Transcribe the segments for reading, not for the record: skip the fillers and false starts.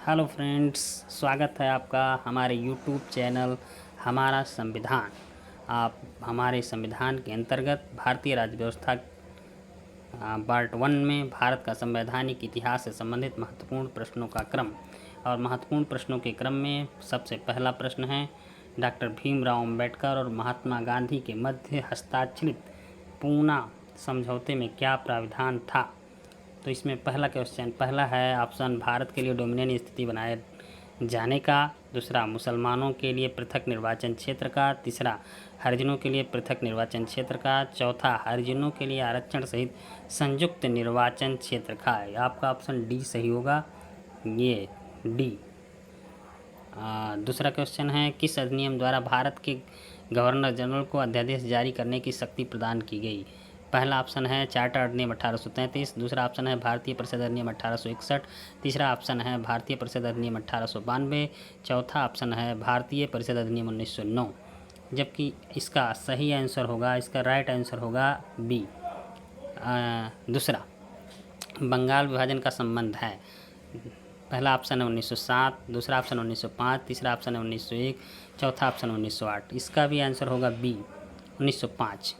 Hello friends, स्वागत है आपका हमारे यूट्यूब चैनल हमारा संविधान। आप हमारे संविधान के अंतर्गत भारतीय राज्य व्यवस्था पार्ट 1 में भारत का संवैधानिक इतिहास से संबंधित महत्वपूर्ण प्रश्नों का क्रम और महत्वपूर्ण प्रश्नों के क्रम में सबसे पहला प्रश्न है, डॉक्टर भीमराव अंबेडकर और महात्मा गांधी के मध्य हस्ताक्षरित पूना समझौते में क्या प्राविधान था। तो इसमें पहला है ऑप्शन भारत के लिए डोमिनियन स्थिति बनाए जाने का, दूसरा मुसलमानों के लिए पृथक निर्वाचन क्षेत्र का, तीसरा हरिजनों के लिए पृथक निर्वाचन क्षेत्र का, चौथा हरिजनों के लिए आरक्षण सहित संयुक्त निर्वाचन क्षेत्र का। आपका ऑप्शन डी सही होगा, ये डी। दूसरा क्वेश्चन है, किस अधिनियम द्वारा भारत के गवर्नर जनरल को अध्यादेश जारी करने की शक्ति प्रदान की गई। पहला ऑप्शन है चार्टर अधिनियम 1833, दूसरा ऑप्शन है भारतीय परिषद अधिनियम 1861, तीसरा ऑप्शन है भारतीय परिषद अधिनियम 1892, चौथा ऑप्शन है भारतीय परिषद अधिनियम 1909। जबकि इसका सही आंसर होगा, इसका राइट आंसर होगा बी, दूसरा। बंगाल विभाजन का संबंध है, पहला ऑप्शन है 1907, दूसरा ऑप्शन 1905, तीसरा ऑप्शन है 1901, चौथा ऑप्शन 1908। इसका भी आंसर होगा बी, 1905।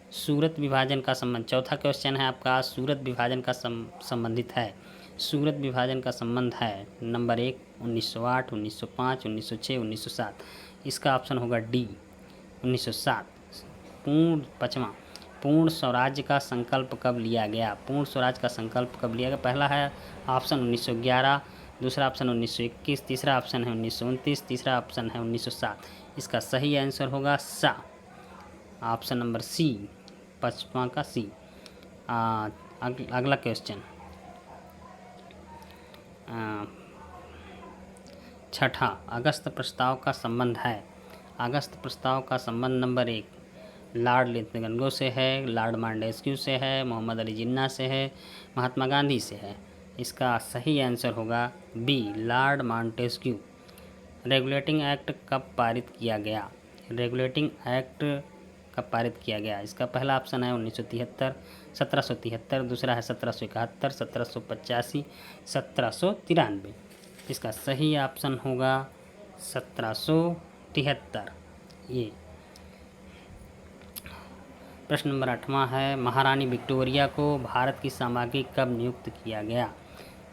सूरत विभाजन का संबंध, चौथा क्वेश्चन है आपका सूरत विभाजन का संबंधित है। सूरत विभाजन का संबंध है नंबर 1 1908, 1905, 1906, 1907। इसका ऑप्शन होगा डी, 1907। पाँचवां, पूर्ण स्वराज्य का संकल्प कब लिया गया। पूर्ण स्वराज का संकल्प कब लिया गया। पहला है ऑप्शन 1911, दूसरा ऑप्शन 1921, तीसरा ऑप्शन है 1929, तीसरा ऑप्शन है 1907। इसका सही आंसर होगा सा, ऑप्शन नंबर सी, पाँचवां का सी। अगला क्वेश्चन, छठा, अगस्त प्रस्ताव का संबंध है। अगस्त प्रस्ताव का संबंध नंबर 1 लॉर्ड लिथगंगो से है, लॉर्ड मांटेस्क्यू से है, मोहम्मद अली जिन्ना से है, महात्मा गांधी से है। इसका सही आंसर होगा बी, लॉर्ड मांटेस्क्यू। रेगुलेटिंग एक्ट कब पारित किया गया। रेगुलेटिंग एक्ट कब पारित किया गया। इसका पहला ऑप्शन है 1973, 1773, दूसरा है 1771, 1785, 1793। इसका सही ऑप्शन होगा 1773, ये। प्रश्न नंबर 8वां है, महारानी विक्टोरिया को भारत की सामग्री कब नियुक्त किया गया।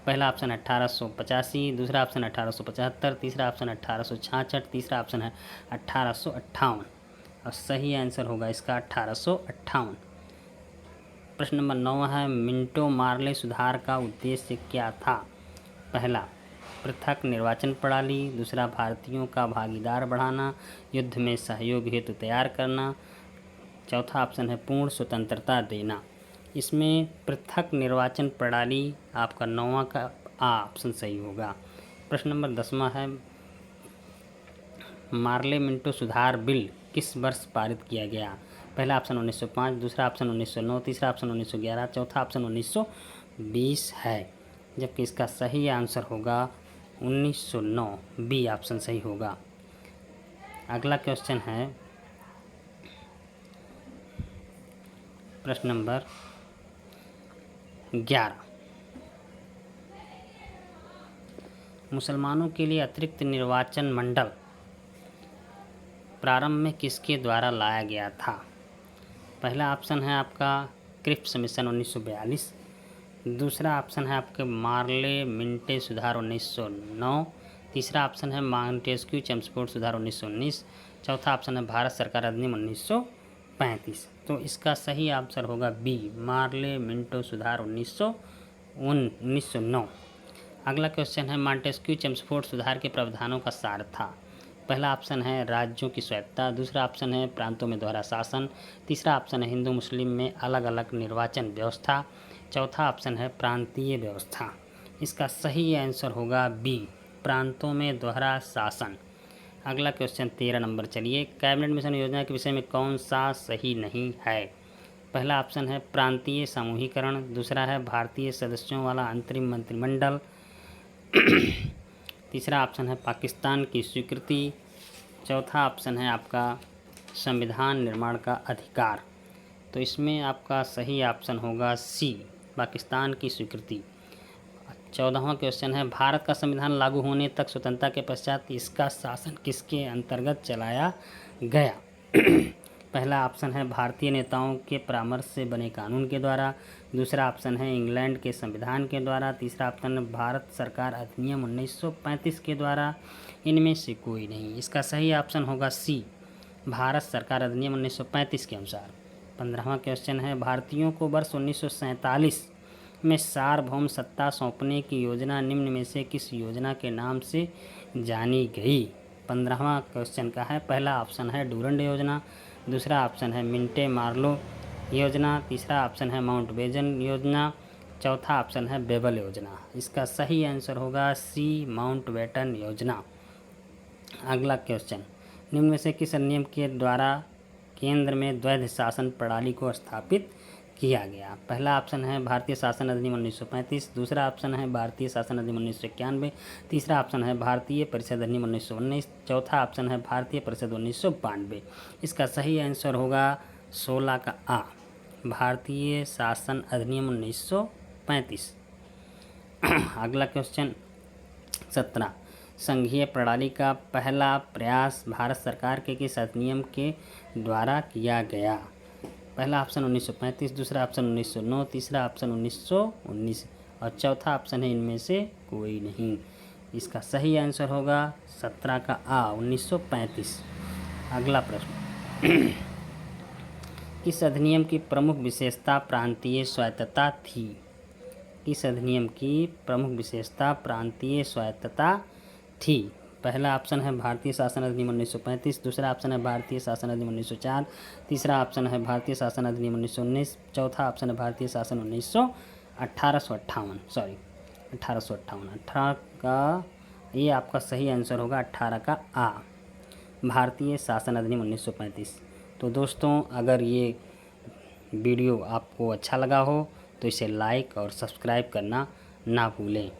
पहला ऑप्शन 1885, दूसरा ऑप्शन 1875, तीसरा ऑप्शन 1866, तीसरा ऑप्शन है 1858 और सही आंसर होगा इसका 1858। प्रश्न नंबर 9 है, मिंटो मार्ले सुधार का उद्देश्य क्या था। पहला, पृथक निर्वाचन प्रणाली, दूसरा भारतीयों का भागीदार बढ़ाना, युद्ध में सहयोग हेतु तैयार करना, चौथा ऑप्शन है पूर्ण स्वतंत्रता देना। इसमें पृथक निर्वाचन प्रणाली आपका 9वां का ऑप्शन सही होगा। प्रश्न नंबर 10वां है, मार्ले मिंटो सुधार बिल किस वर्ष पारित किया गया। पहला ऑप्शन 1905, दूसरा ऑप्शन 1909, तीसरा ऑप्शन 1911, चौथा ऑप्शन 1920 है। जबकि इसका सही आंसर होगा 1909, बी ऑप्शन सही होगा। अगला क्वेश्चन है प्रश्न नंबर 11, मुसलमानों के लिए अतिरिक्त निर्वाचन मंडल प्रारंभ में किसके द्वारा लाया गया था। पहला ऑप्शन है आपका क्रिप्स मिशन 1942, दूसरा ऑप्शन है आपके मार्ले मिंटे सुधार 1909, तीसरा ऑप्शन है मांटेस्क्यू चेम्सफोर्ड सुधार 1919, चौथा ऑप्शन है भारत सरकार अधिनियम 1935। तो इसका सही आंसर होगा बी, मार्ले मिंटो सुधार 1909। अगला क्वेश्चन है, मांटेस्क्यू चेम्सफोर्ड सुधार के प्रावधानों का सार था। पहला ऑप्शन है राज्यों की स्वायत्तता, दूसरा ऑप्शन है प्रांतों में दोहरा शासन, तीसरा ऑप्शन है हिंदू मुस्लिम में अलग अलग निर्वाचन व्यवस्था, चौथा ऑप्शन है प्रांतीय व्यवस्था। इसका सही आंसर होगा बी, प्रांतों में दोहरा शासन। अगला क्वेश्चन 13 नंबर, चलिए, कैबिनेट मिशन योजना के विषय में कौन सा सही नहीं है। पहला ऑप्शन है प्रांतीय समूहीकरण, दूसरा है भारतीय सदस्यों वाला अंतरिम मंत्रिमंडल, तीसरा ऑप्शन है पाकिस्तान की स्वीकृति, चौथा ऑप्शन है आपका संविधान निर्माण का अधिकार। तो इसमें आपका सही ऑप्शन होगा सी, पाकिस्तान की स्वीकृति। 14वां क्वेश्चन है, भारत का संविधान लागू होने तक स्वतंत्रता के पश्चात इसका शासन किसके अंतर्गत चलाया गया? पहला ऑप्शन है भारतीय नेताओं के परामर्श से बने कानून के द्वारा, दूसरा ऑप्शन है इंग्लैंड के संविधान के द्वारा, तीसरा ऑप्शन है भारत सरकार अधिनियम 1935 के द्वारा, इनमें से कोई नहीं। इसका सही ऑप्शन होगा सी, भारत सरकार अधिनियम 1935 के अनुसार। 15वां क्वेश्चन है, भारतीयों को वर्ष 1947 में सार्वभौम सत्ता सौंपने की योजना निम्न में से किस योजना के नाम से जानी गई? 15वां क्वेश्चन का है, पहला ऑप्शन है डूरंड योजना, दूसरा ऑप्शन है मिंटे मार्लो योजना, तीसरा ऑप्शन है माउंटबेटन योजना, चौथा ऑप्शन है बेबल योजना। इसका सही आंसर होगा सी, माउंटबेटन योजना। अगला क्वेश्चन, निम्न में से किस अधिनियम के द्वारा केंद्र में द्वैध शासन प्रणाली को स्थापित किया गया? पहला ऑप्शन है भारतीय शासन अधिनियम 1935, दूसरा ऑप्शन है भारतीय शासन अधिनियम 1991, तीसरा ऑप्शन है भारतीय परिषद अधिनियम 1919, चौथा ऑप्शन है भारतीय परिषद 1992। इसका सही आंसर होगा 16 का आ, भारतीय शासन अधिनियम 1935। अगला क्वेश्चन 17, संघीय प्रणाली का पहला प्रयास भारत सरकार के किस अधिनियम के द्वारा किया गया? पहला ऑप्शन 1935, दूसरा ऑप्शन 1909, तीसरा ऑप्शन 1919 और चौथा ऑप्शन है इनमें से कोई नहीं। इसका सही आंसर होगा 17 का आ, 1935। अगला प्रश्न, किस अधिनियम की प्रमुख विशेषता प्रांतीय स्वायत्तता थी? किस अधिनियम की प्रमुख विशेषता प्रांतीय स्वायत्तता थी? पहला ऑप्शन है भारतीय शासन अधिनियम 1935, दूसरा ऑप्शन है भारतीय शासन अधिनियम 1904, तीसरा ऑप्शन है भारतीय शासन अधिनियम 1919, चौथा ऑप्शन है भारतीय शासन 1858 18 का ये आपका सही आंसर होगा 18 का आ, भारतीय शासन अधिनियम 1935। तो दोस्तों, अगर ये वीडियो आपको अच्छा लगा हो तो इसे लाइक और सब्सक्राइब करना ना भूलें।